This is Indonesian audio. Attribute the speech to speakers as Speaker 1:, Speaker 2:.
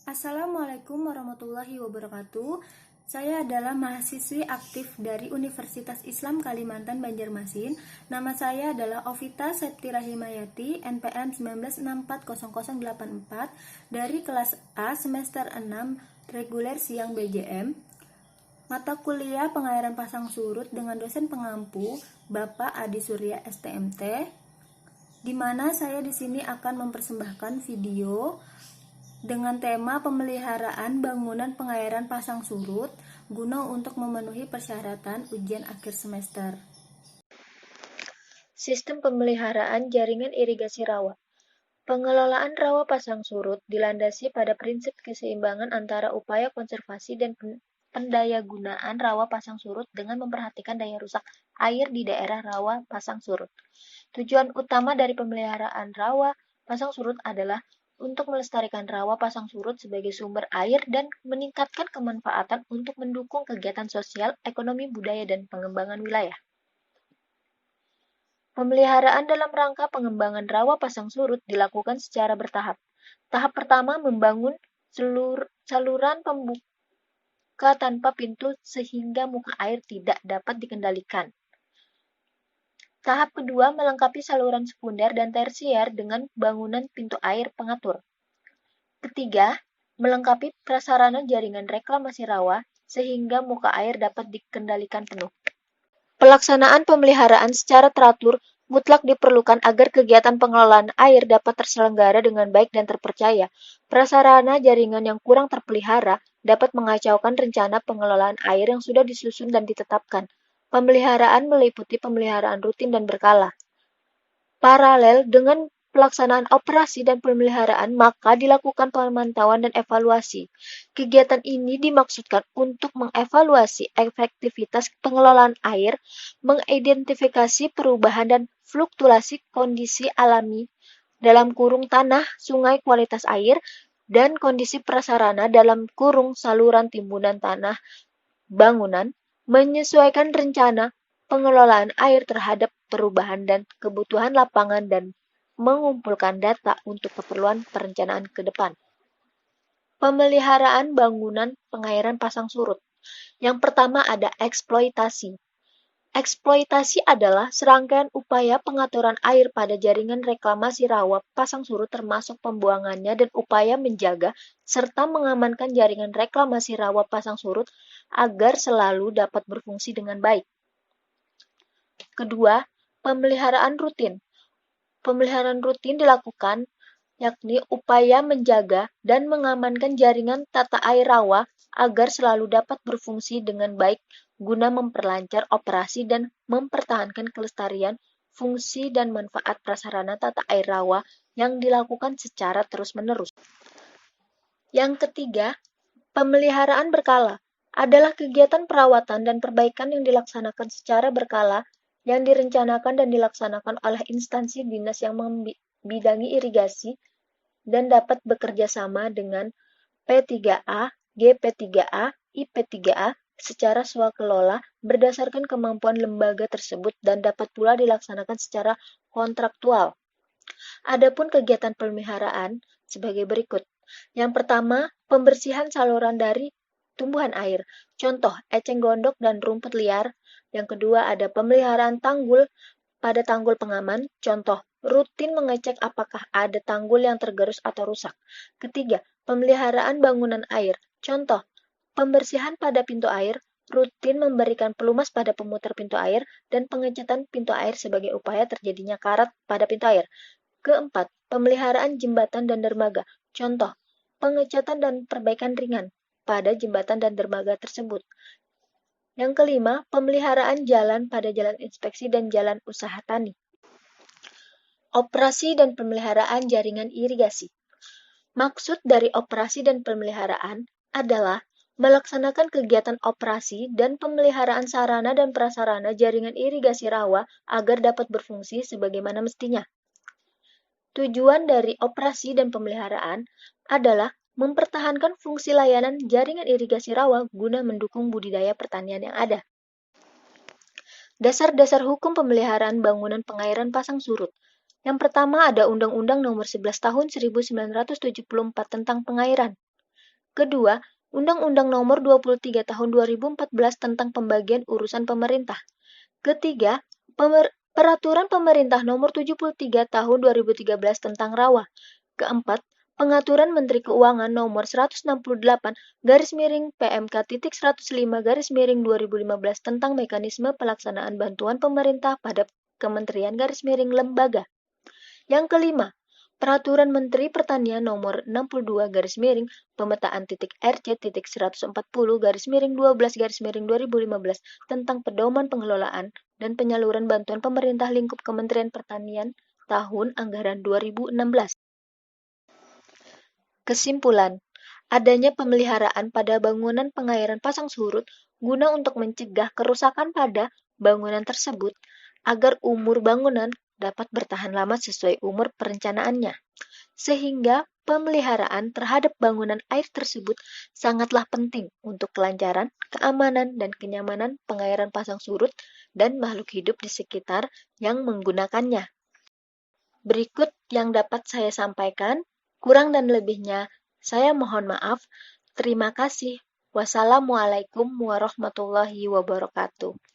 Speaker 1: Assalamualaikum warahmatullahi wabarakatuh. Saya adalah mahasiswi aktif dari Universitas Islam Kalimantan Banjarmasin. Nama saya adalah Ovita Septira Himayati, NPM 19640084 dari kelas A semester 6 reguler siang BJM. Mata kuliah Pengairan Pasang Surut dengan dosen pengampu Bapak Adi Surya STMT, di mana saya di sini akan mempersembahkan video dengan tema pemeliharaan bangunan pengairan pasang surut guna untuk memenuhi persyaratan ujian akhir semester.
Speaker 2: Sistem pemeliharaan jaringan irigasi rawa. Pengelolaan rawa pasang surut dilandasi pada prinsip keseimbangan antara upaya konservasi dan pendayagunaan rawa pasang surut dengan memperhatikan daya rusak air di daerah rawa pasang surut. Tujuan utama dari pemeliharaan rawa pasang surut adalah untuk melestarikan rawa pasang surut sebagai sumber air dan meningkatkan kemanfaatan untuk mendukung kegiatan sosial, ekonomi, budaya, dan pengembangan wilayah. Pemeliharaan dalam rangka pengembangan rawa pasang surut dilakukan secara bertahap. Tahap pertama membangun saluran pembuka tanpa pintu sehingga muka air tidak dapat dikendalikan. Tahap kedua melengkapi saluran sekunder dan tersier dengan bangunan pintu air pengatur. Ketiga, melengkapi prasarana jaringan reklamasi rawa sehingga muka air dapat dikendalikan penuh. Pelaksanaan pemeliharaan secara teratur mutlak diperlukan agar kegiatan pengelolaan air dapat terselenggara dengan baik dan terpercaya. Prasarana jaringan yang kurang terpelihara dapat mengacaukan rencana pengelolaan air yang sudah disusun dan ditetapkan. Pemeliharaan meliputi pemeliharaan rutin dan berkala. Paralel dengan pelaksanaan operasi dan pemeliharaan, maka dilakukan pemantauan dan evaluasi. Kegiatan ini dimaksudkan untuk mengevaluasi efektivitas pengelolaan air, mengidentifikasi perubahan dan fluktuasi kondisi alami dalam kurung tanah, sungai, kualitas air, dan kondisi prasarana dalam kurung saluran timbunan tanah bangunan, menyesuaikan rencana pengelolaan air terhadap perubahan dan kebutuhan lapangan dan mengumpulkan data untuk keperluan perencanaan ke depan. Pemeliharaan bangunan pengairan pasang surut. Yang pertama ada eksploitasi. Eksploitasi adalah serangkaian upaya pengaturan air pada jaringan reklamasi rawa pasang surut termasuk pembuangannya dan upaya menjaga serta mengamankan jaringan reklamasi rawa pasang surut agar selalu dapat berfungsi dengan baik. Kedua, pemeliharaan rutin. Pemeliharaan rutin dilakukan yakni upaya menjaga dan mengamankan jaringan tata air rawa agar selalu dapat berfungsi dengan baik guna memperlancar operasi dan mempertahankan kelestarian fungsi dan manfaat prasarana tata air rawa yang dilakukan secara terus-menerus. Yang ketiga, pemeliharaan berkala adalah kegiatan perawatan dan perbaikan yang dilaksanakan secara berkala yang direncanakan dan dilaksanakan oleh instansi dinas yang membidangi irigasi dan dapat bekerja sama dengan P3A, GP3A, IP3A secara swakelola berdasarkan kemampuan lembaga tersebut dan dapat pula dilaksanakan secara kontraktual. Adapun kegiatan pemeliharaan sebagai berikut. Yang pertama, pembersihan saluran dari tumbuhan air, contoh eceng gondok dan rumput liar. Yang kedua ada pemeliharaan tanggul pada tanggul pengaman, contoh rutin mengecek apakah ada tanggul yang tergerus atau rusak. Ketiga, pemeliharaan bangunan air, contoh pembersihan pada pintu air, rutin memberikan pelumas pada pemutar pintu air, dan pengecatan pintu air sebagai upaya terjadinya karat pada pintu air. Keempat, pemeliharaan jembatan dan dermaga, contoh pengecatan dan perbaikan ringan pada jembatan dan dermaga tersebut. Yang kelima, pemeliharaan jalan pada jalan inspeksi dan jalan usaha tani. Operasi dan pemeliharaan jaringan irigasi. Maksud dari operasi dan pemeliharaan adalah melaksanakan kegiatan operasi dan pemeliharaan sarana dan prasarana jaringan irigasi rawa agar dapat berfungsi sebagaimana mestinya. Tujuan dari operasi dan pemeliharaan adalah mempertahankan fungsi layanan jaringan irigasi rawa guna mendukung budidaya pertanian yang ada. Dasar-dasar hukum pemeliharaan bangunan pengairan pasang surut. Yang pertama ada Undang-Undang Nomor 11 Tahun 1974 tentang Pengairan. Kedua, Undang-Undang Nomor 23 Tahun 2014 tentang Pembagian Urusan Pemerintah. Ketiga, Peraturan Pemerintah Nomor 73 Tahun 2013 tentang Rawa. Keempat, Pengaturan Menteri Keuangan Nomor 168 PMK.105 tentang mekanisme pelaksanaan bantuan pemerintah pada Kementerian lembaga. Yang kelima, Peraturan Menteri Pertanian Nomor 62 pemetaan RC.140 12 tentang pedoman pengelolaan dan penyaluran bantuan pemerintah lingkup Kementerian Pertanian tahun anggaran 2016. Kesimpulan, adanya pemeliharaan pada bangunan pengairan pasang surut guna untuk mencegah kerusakan pada bangunan tersebut agar umur bangunan dapat bertahan lama sesuai umur perencanaannya. Sehingga pemeliharaan terhadap bangunan air tersebut sangatlah penting untuk kelancaran, keamanan, dan kenyamanan pengairan pasang surut dan makhluk hidup di sekitar yang menggunakannya. Berikut yang dapat saya sampaikan, kurang dan lebihnya saya mohon maaf. Terima kasih. Wassalamualaikum warahmatullahi wabarakatuh.